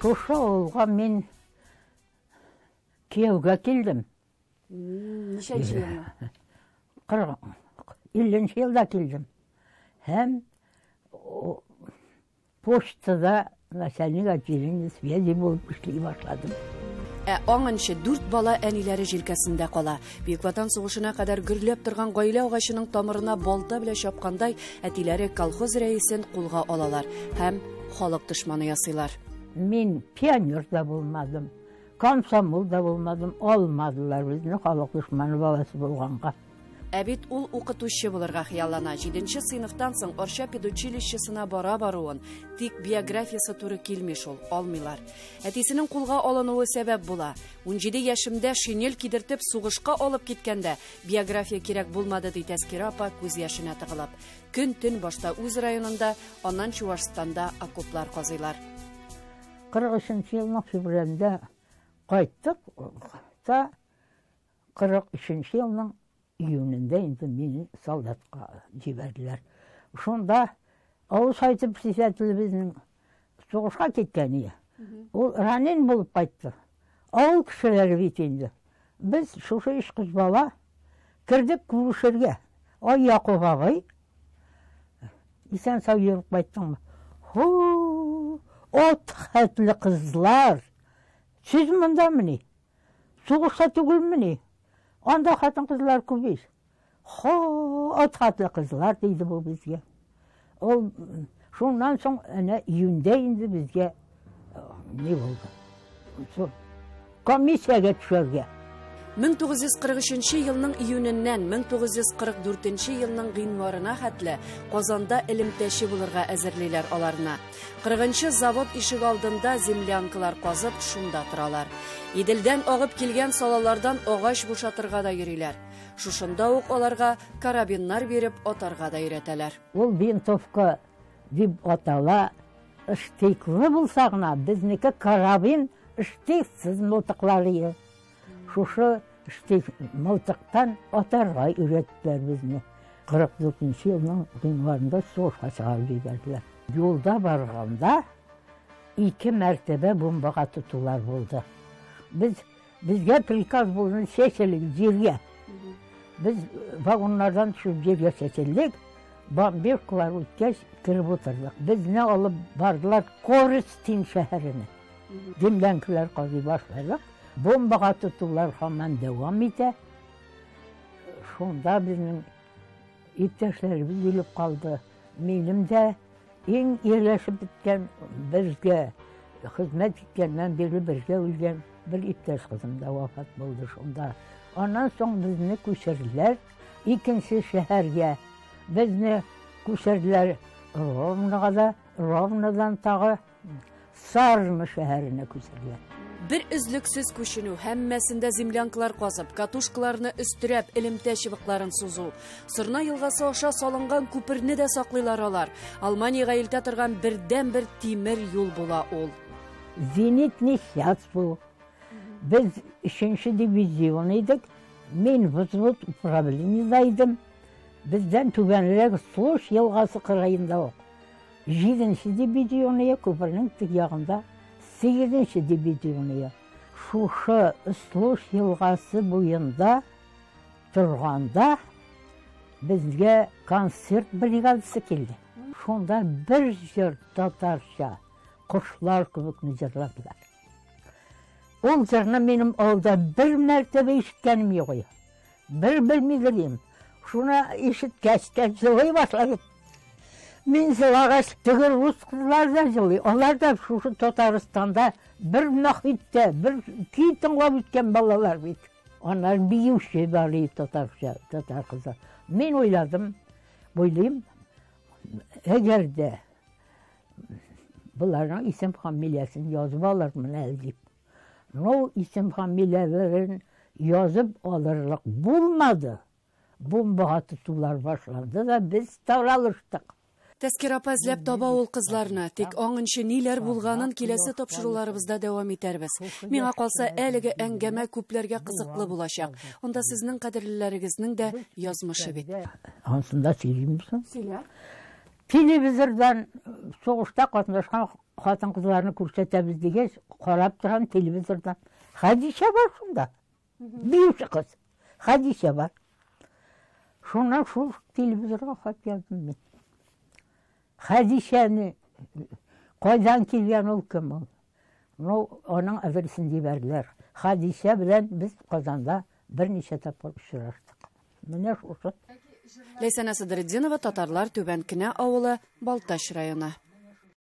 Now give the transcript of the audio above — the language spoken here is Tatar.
Шушы ауылға мен күйеуге келдім. Нешенші елі? 50 жылда келдім. Hem poçtada начальник отделения связи болып işlей başladım. Аңыншы 4 бала әниләре җилкәсендә кала. Бөек Ватан сугышына кадәр гөрләп торган гаилә агачының тамырына балта белән чапкандай, әтиләре колхоз рәисен кулга алалар һәм халык дошманы ясыйлар. Мен пионер да булмадым, комсомол да булмадым, алмадылар безне халык дошманы баласы булганга. Бит ул укытучы булырга хыяллана. 7нче сыйныфтан соң Орча педучилищесына бара-баруын, тик биографиясы туры килми шул, алмыйлар. Әтисенең кулга алынуы сәбәп була. 17 яшымда шинель кидертеп сугышка алып киткәндә, биография кирәк булмады ди Тәскирә апа күз яшенә тыгылып. Көн-төн башта үз районында, аннан Чувашстанда окоплар казыйлар. 43 елның февралендә кайттык, та 43 елның июнендә инде мине солдатка җибәрделәр. Шунда авыз айтып председатель безнең сугышка киткән. Ул ранен булып кайтты. Авыл кешеләре бит инде. Без шушы 3 кыз бала кирдек күрешергә. Ай Якуб агай. Исән сау йөреп кайттыңмы? Ху! От хәтле кызлар. Сез мондамыни? Сугышта түгелмени? Анда хатын кызлар күбейс. От хәтле кызлар диде бу безгә. Ул шуннан соң әнә июньдә инде безгә не булды. Комиссиягә төшәргә. 1943 елның июненнән 1944 елның гыйнварына хәтле Казанда элемтәче булырга әзерлиләр аларны. 40нчы завод ишек алдында землянкалар казып шунда торалар. Иделдән агып килгән салалардан агач бушатырга да йөриләр. Шушында ук аларга карабиннар биреп атарга да өйрәтәләр. Ул винтовка дип атала, штыклы булса гына, безнеке карабин штыксыз мылтыклары. Шушы штык мылтыктан атарга өйрәттеләр безне. 44 елның гыйнварында сугышка чыгарып җибәрделәр. Юлда барганда 2 мәртәбә бомбага тотулар булды. Безгә приказ булды чәчелек җиргә. Biz vagonlardan düşüp yerге seçildik. Бомбежкалар үткәч киреп утырдык. Безне алып бардылар Корыстин шәһәренә. Землянкалар казый башладык. Бомбага тотулар һаман дәвам итә. Шунда безнең иптәшләребез үлеп калды. Минем дә иң ирләшеп биткән безгә хезмәт иткәннән бирле бергә үлгән bir иптәш кызым да вафат булды шунда. Ondan sonra bizni köçürdüler. İkinci şehirge bizni köçürdüler Rovno'dan tağı Sarını şehrine köçürdüler. Bir üzlüksüz köçünü hemmesinde zemlyankalar kazıp, katuşkalarını üstürep, elimte şıbıkların suzu. Sırna yılgası aşağı salıngan köpürünü de saklıylar alar. Almanya'ya ilte tırgan birden bir timir yol bula ol. Zenitni şats bu. Biz 3. divizyonuydık. Men vзвод управлениедaydım. Bizden tübenlerek Sluş yılgası kırayında o. 7. divizyonuyya köprünün tık yağında 8. divizyonuyya. Şuşu Sluş yılgası boyunda turganda bizge konsert brigadası keldi. Şonda bir jör tatarşa kuşlar kıvıkını jırladılar. Ol jırını benim avda bir mertebe işitkenim yok. Bir bilmeyeyim. Şuna işitkəşkən жылый başladı. Men жылағаш түгір Rus kızlar da жылый. Onlar da şu Tataristan'da bir nahitте, bir key tınlap ütken balalar bit. Onlar biyuşu bari Tatar kızı. Men oyladım, boylayım. Eğer de bunların isim familiyasını yazıp alırım deyip. O isim familiyelerin yazıp alırlık bulmadı. Bombaga tutular başlandı da biz tavralıştık. Тәскир апа эзләп таба ул кызларны, тик аңынчы ниләр булганын киләсе тапшыруларыбызда дәвам итәрбез. Миңа калса, әлеге әңгәмә күпләргә кызыклы булачак. Онда сезнең кадерләрегезнең дә язмышы бит. Ансында сөйлим мисың? Сөйлә. Телевизордан соғышта қатынашқан қатын қызларны көрсетеміз деген қарап тұрған телевизордан. Хадиша бар сонда. Биюші қыз. Хадиша бар. Шонан шул телевизорға хат яздым мен. Хадишаны қайдан келген ол кім ол? Оның адресін жіберділер. Хадиша білән біз Қазанда бірнеше тапқыр ұшыраштық. Міне шушы. Ләйсәнә Сыдырдинова, татарлар Төбән Кенә авылы, Балташ районы.